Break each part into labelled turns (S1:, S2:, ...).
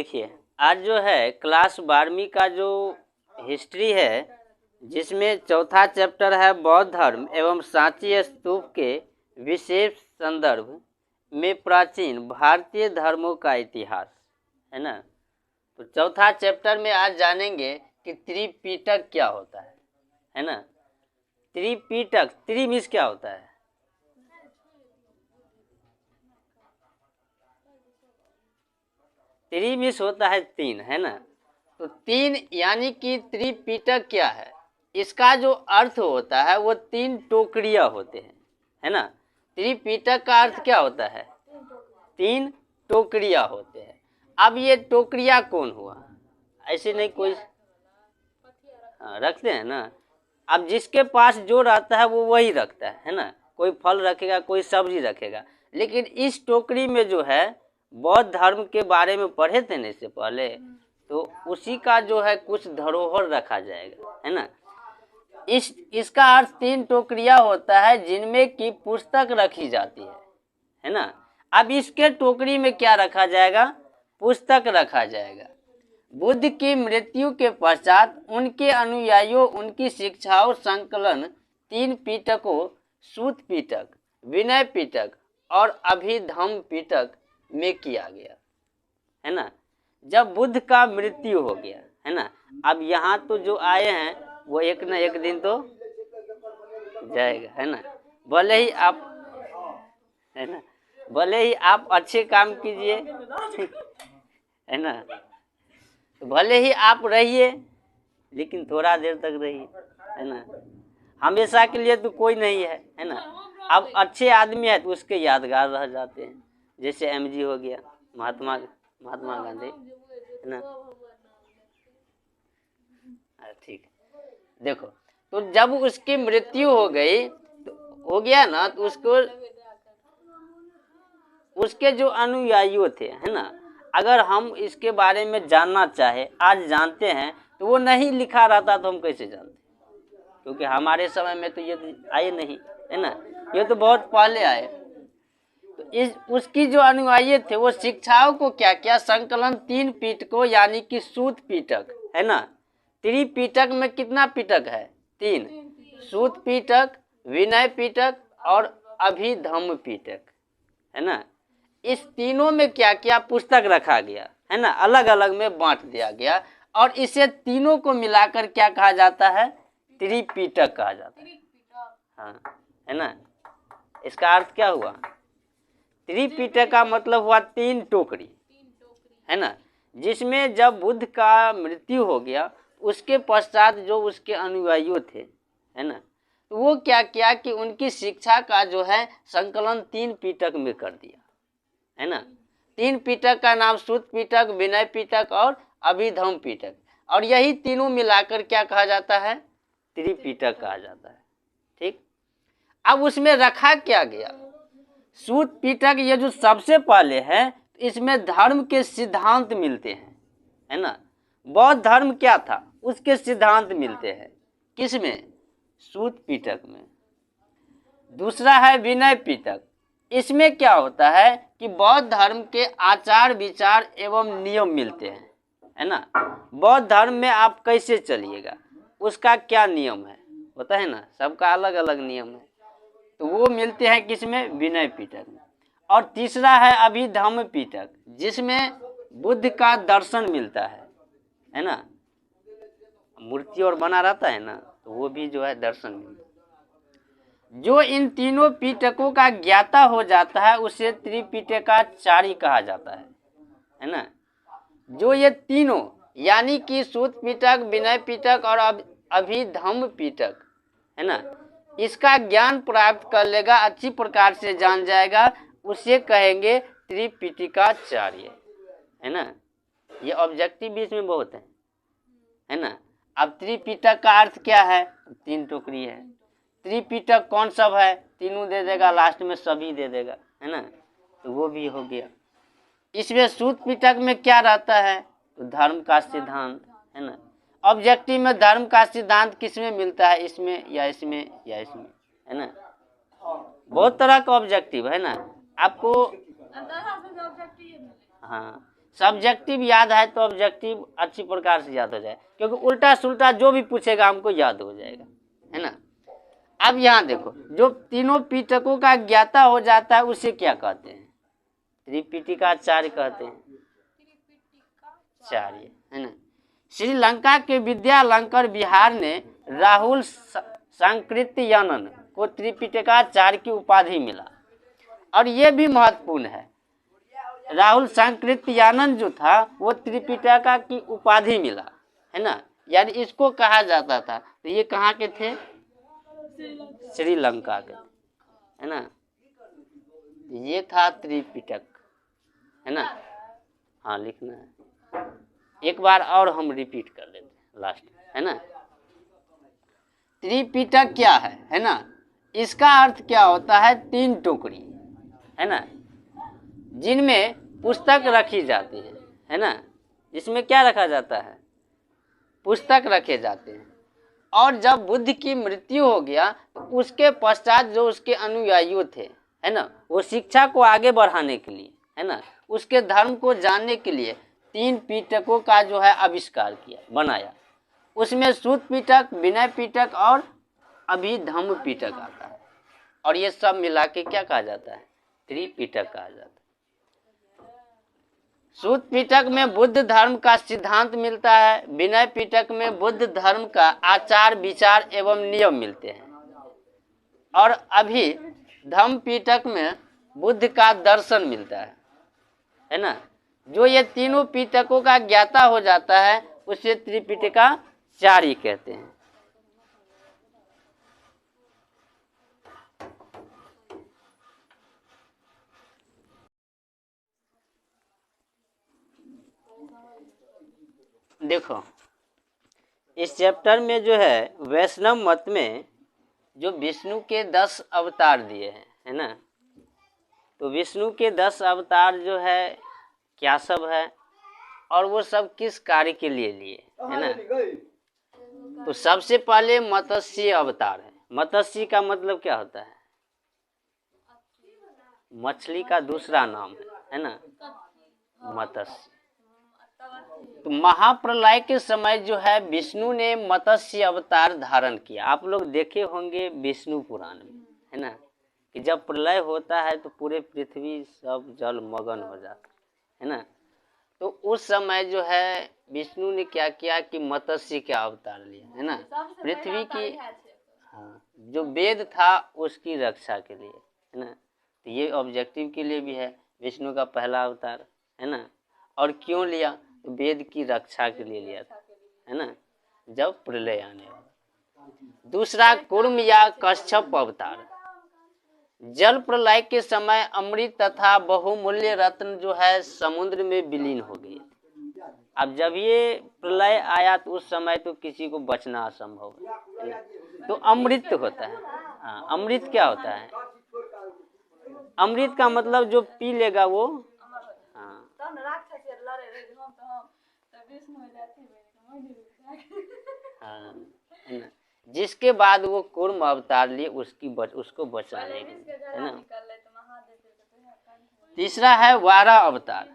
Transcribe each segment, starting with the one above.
S1: देखिए, आज जो है क्लास 12वीं का जो हिस्ट्री है, जिसमें चौथा चैप्टर है बौद्ध धर्म एवं सांची स्तूप के विशेष संदर्भ में प्राचीन भारतीय धर्मों का इतिहास, है ना। तो चौथा चैप्टर में आज जानेंगे कि त्रिपिटक क्या होता है ना। त्रिपिटक, त्रि मीन्स क्या होता है? त्रि मीन्स होता है तीन, है ना। तो तीन यानी कि त्रिपिटक क्या है? इसका जो अर्थ होता है वो तीन टोकरियां होते हैं, है ना। त्रिपिटक का अर्थ क्या होता है? तीन टोकरियां होते हैं। अब ये टोकरियां कौन हुआ? ऐसे नहीं कोई रखते हैं ना। अब जिसके पास जो रहता है वो वही रखता है ना। कोई फल रखेगा, कोई सब्जी रखेगा। लेकिन इस टोकरी में जो है बौद्ध धर्म के बारे में पढ़े थे ना इससे पहले, तो उसी का जो है कुछ धरोहर रखा जाएगा, है ना। इसका अर्थ तीन टोकरियां होता है जिनमें की पुस्तक रखी जाती है ना। अब इसके टोकरी में क्या रखा जाएगा? पुस्तक रखा जाएगा। बुद्ध की मृत्यु के पश्चात उनके अनुयायियों उनकी शिक्षाओं संकलन तीन पिटकों सूत पिटक, विनय पिटक और अभिधम्म पिटक में किया गया, है ना। जब बुद्ध का मृत्यु हो गया, है ना, अब यहाँ तो जो आए हैं वो एक न एक दिन तो जाएगा, है ना। भले ही आप, है ना, भले ही आप अच्छे काम कीजिए, है ना, तो भले ही आप रहिए लेकिन थोड़ा देर तक रहिए, है ना। हमेशा के लिए तो कोई नहीं है ना। अब अच्छे आदमी है तो उसके यादगार रह जाते हैं, जैसे एमजी हो गया, महात्मा गांधी, है ना। ठीक है, देखो, तो जब उसकी मृत्यु हो गई तो हो गया ना, तो उसके जो अनुयायी थे, है ना, अगर हम इसके बारे में जानना चाहे, आज जानते हैं, तो वो नहीं लिखा रहता तो हम कैसे जानते? क्योंकि हमारे समय में तो ये आए नहीं, है ना, ये तो बहुत पहले आए। तो उसकी जो अनुयायी थे वो शिक्षाओं को क्या किया? संकलन तीन पिटकों यानी कि सूत पिटक, है ना। त्रिपिटक में कितना पिटक है? तीन। सूत पिटक, विनय पिटक और अभिधम्म पिटक, है ना। इस तीनों में क्या किया? पुस्तक रखा गया, है ना, अलग अलग में बांट दिया गया और इसे तीनों को मिलाकर क्या कहा जाता है? त्रिपिटक कहा जाता है। हाँ, है ना। इसका अर्थ क्या हुआ? त्रिपिटक का मतलब हुआ तीन टोकरी, है ना, जिसमें जब बुद्ध का मृत्यु हो गया उसके पश्चात जो उसके अनुयायी थे, है ना, तो वो क्या किया कि उनकी शिक्षा का जो है संकलन तीन पिटक में कर दिया, है ना। तीन पिटक का नाम सूत पिटक, विनय पिटक और अभिधम्म पिटक, और यही तीनों मिलाकर क्या कहा जाता है? त्रिपिटक कहा जाता है। ठीक, अब उसमें रखा क्या गया? सूत पिटक ये जो सबसे पहले है, इसमें धर्म के सिद्धांत मिलते हैं, है ना। बौद्ध धर्म क्या था उसके सिद्धांत मिलते हैं। किसमें? सूत पिटक में। दूसरा है विनय पिटक। इसमें क्या होता है कि बौद्ध धर्म के आचार विचार एवं नियम मिलते हैं, है ना। बौद्ध धर्म में आप कैसे चलिएगा, उसका क्या नियम है होता है ना, सबका अलग अलग नियम है, तो वो मिलते हैं किसमें? विनय पिटक में। और तीसरा है अभिधम्म पिटक, जिसमें बुद्ध का दर्शन मिलता है ना, मूर्ति और बना रहता है ना, तो वो भी जो है दर्शन मिलता है। जो इन तीनों पिटकों का ज्ञाता हो जाता है उसे त्रिपिटकाचार्य कहा जाता है ना। जो ये तीनों यानी कि सूत पिटक, विनय पिटक और अभिधम्म पिटक, है ना, इसका ज्ञान प्राप्त कर लेगा, अच्छी प्रकार से जान जाएगा, उसे कहेंगे त्रिपिटकाचार्य, है ना। ये ऑब्जेक्टिव भी इसमें बहुत है ना। अब त्रिपिटक का अर्थ क्या है? तीन टोकरी है। त्रिपिटक कौन सब है? तीनों दे देगा, लास्ट में सभी दे देगा, है ना, तो वो भी हो गया। इसमें सूत पिटक में क्या रहता है? तो धर्म का सिद्धांत, है ना। ऑब्जेक्टिव में धर्म का सिद्धांत किसमें मिलता है? इसमें या इसमें या इसमें, है ना। बहुत तरह का ऑब्जेक्टिव है ना आपको। हाँ, सब्जेक्टिव याद है तो ऑब्जेक्टिव अच्छी प्रकार से याद हो जाए, क्योंकि उल्टा सुल्टा जो भी पूछेगा हमको याद हो जाएगा, है ना। अब यहाँ देखो, जो तीनों पिटकों का ज्ञाता हो जाता है उसे क्या कहते हैं? त्रिपिटिकाचार्य कहते हैं, चार्य, है ना। श्रीलंका के विद्यालंकर बिहार ने राहुल सांकृत्यानन को त्रिपिटकाचार्य की उपाधि मिला। और ये भी महत्वपूर्ण है, राहुल सांकृत्यानन जो था वो त्रिपिटका की उपाधि मिला, है ना, यानी इसको कहा जाता था। तो ये कहाँ के थे? श्रीलंका के, है ना। ये था त्रिपिटक, है ना। हाँ लिखना है, एक बार और हम रिपीट कर लेते हैं लास्ट, है ना। त्रिपिटक क्या है ना, इसका अर्थ क्या होता है? तीन टुकड़ी, है ना, जिनमें पुस्तक रखी जाती है ना। इसमें क्या रखा जाता है? पुस्तक रखे जाते हैं। और जब बुद्ध की मृत्यु हो गया तो उसके पश्चात जो उसके अनुयायी थे, है ना, वो शिक्षा को आगे बढ़ाने के लिए, है ना, उसके धर्म को जानने के लिए तीन पिटकों का जो है आविष्कार किया, बनाया। उसमें सूत पिटक, विनय पिटक और अभिधम्म पिटक आता है। और ये सब मिला के क्या कहा जाता है? त्रिपिटक कहा जाता है। सूत पिटक में बुद्ध धर्म का सिद्धांत मिलता है, विनय पिटक में बुद्ध धर्म का आचार विचार एवं नियम मिलते हैं, और अभिधम्म पिटक में बुद्ध का दर्शन मिलता है ना। जो ये तीनों पिटकों का ज्ञाता हो जाता है उसे त्रिपिटकाचार्य कहते हैं। देखो, इस चैप्टर में जो है वैष्णव मत में जो विष्णु के 10 अवतार दिए हैं, है ना। तो विष्णु के 10 अवतार जो है क्या सब है और वो सब किस कार्य के लिए लिए, है ना। तो सबसे पहले मत्स्य अवतार है। मत्स्य का मतलब क्या होता है? मछली का दूसरा नाम है ना, मत्स्य। तो महाप्रलय के समय जो है विष्णु ने मत्स्य अवतार धारण किया। आप लोग देखे होंगे विष्णु पुराण में, है ना, कि जब प्रलय होता है तो पूरे पृथ्वी सब जल मगन हो जाता है ना। तो उस समय जो है विष्णु ने क्या किया कि मत्स्य का अवतार लिया, है ना, पृथ्वी की, हाँ, जो वेद था उसकी रक्षा के लिए, है ना। तो ये ऑब्जेक्टिव के लिए भी है विष्णु का पहला अवतार, है ना। और क्यों लिया? तो वेद की रक्षा के लिए लिया था, है ना, जब प्रलय आने वाला। दूसरा कुर्म या कच्छप अवतार। जल प्रलय के समय अमृत तथा बहुमूल्य रत्न जो है समुद्र में विलीन हो गए। अब जब ये प्रलय आया तो उस समय तो किसी को बचना असंभव है, तो अमृत होता है। हाँ, अमृत क्या होता है? अमृत का मतलब जो पी लेगा वो, हाँ, हाँ, जिसके बाद वो कूर्म अवतार लिए उसको बचाने के लिए, है ना। तीसरा है वारा अवतार।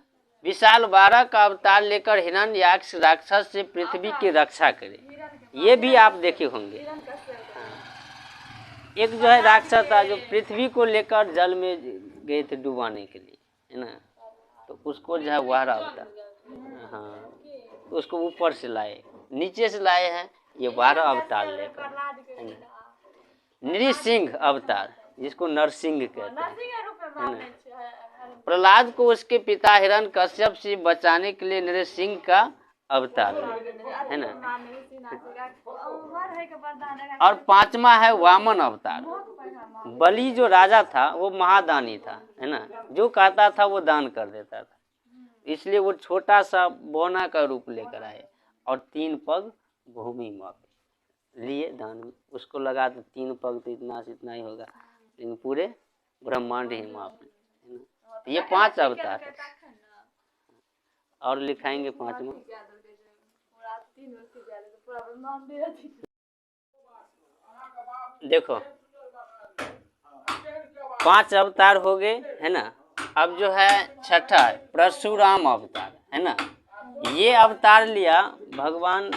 S1: विशाल वारा का अवतार लेकर हिरण्याक्ष राक्षस से पृथ्वी की रक्षा करे। ये भी आप देखे होंगे। एक जो है राक्षस था जो पृथ्वी को लेकर जल में गए थे डुबाने के लिए, है ना। तो उसको जो है वारा अवतार, हाँ, तो उसको ऊपर से लाए, नीचे से लाए हैं, ये 12 अवतार लेकर, है ना। नृसिंह अवतार, जिसको नरसिंह कहते हैं, है ना। प्रहलाद को उसके पिता हिरण्यकश्यप से बचाने के लिए नृसिंह का अवतार है ना। और पांचवा है वामन अवतार। बलि जो राजा था वो महादानी था, है ना, जो कहता था वो दान कर देता था, इसलिए वो छोटा सा बोना का रूप लेकर आए और 3 पग भूमि मापे लिए दान में। उसको लगा तो 3 पग तो इतना से इतना ही होगा, लेकिन पूरे ब्रह्मांड ही माप ले, है ना। ये 5 अवतार है। और लिखाएंगे 5वां। देखो 5 अवतार हो गए, है ना। अब जो है छठा है परशुराम अवतार, है ना। ये अवतार लिया भगवान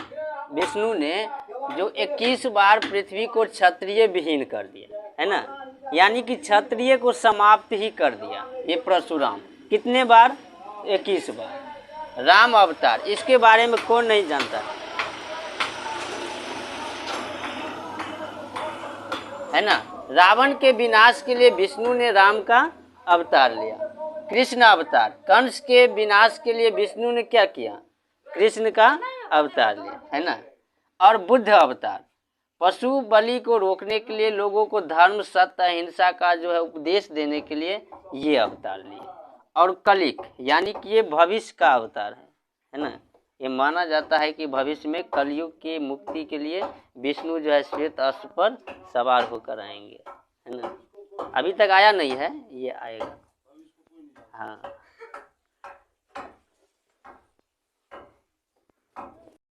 S1: विष्णु ने, जो 21 बार पृथ्वी को क्षत्रिय विहीन कर दिया, है ना, यानी कि क्षत्रिय को समाप्त ही कर दिया। ये परशुराम कितने बार? 21 बार। राम अवतार, इसके बारे में कौन नहीं जानता, है ना। रावण के विनाश के लिए विष्णु ने राम का अवतार लिया। कृष्ण अवतार, कंस के विनाश के लिए विष्णु ने क्या किया? कृष्ण का अवतार लिया, है ना। और बुद्ध अवतार, पशु बलि को रोकने के लिए, लोगों को धर्म सत्य अहिंसा का जो है उपदेश देने के लिए ये अवतार लिए। और कलिक, यानी कि ये भविष्य का अवतार है ना। ये माना जाता है कि भविष्य में कलयुग की मुक्ति के लिए विष्णु जो है श्वेत अश्व पर सवार होकर आएंगे, है ना। अभी तक आया नहीं है, ये आएगा। हाँ।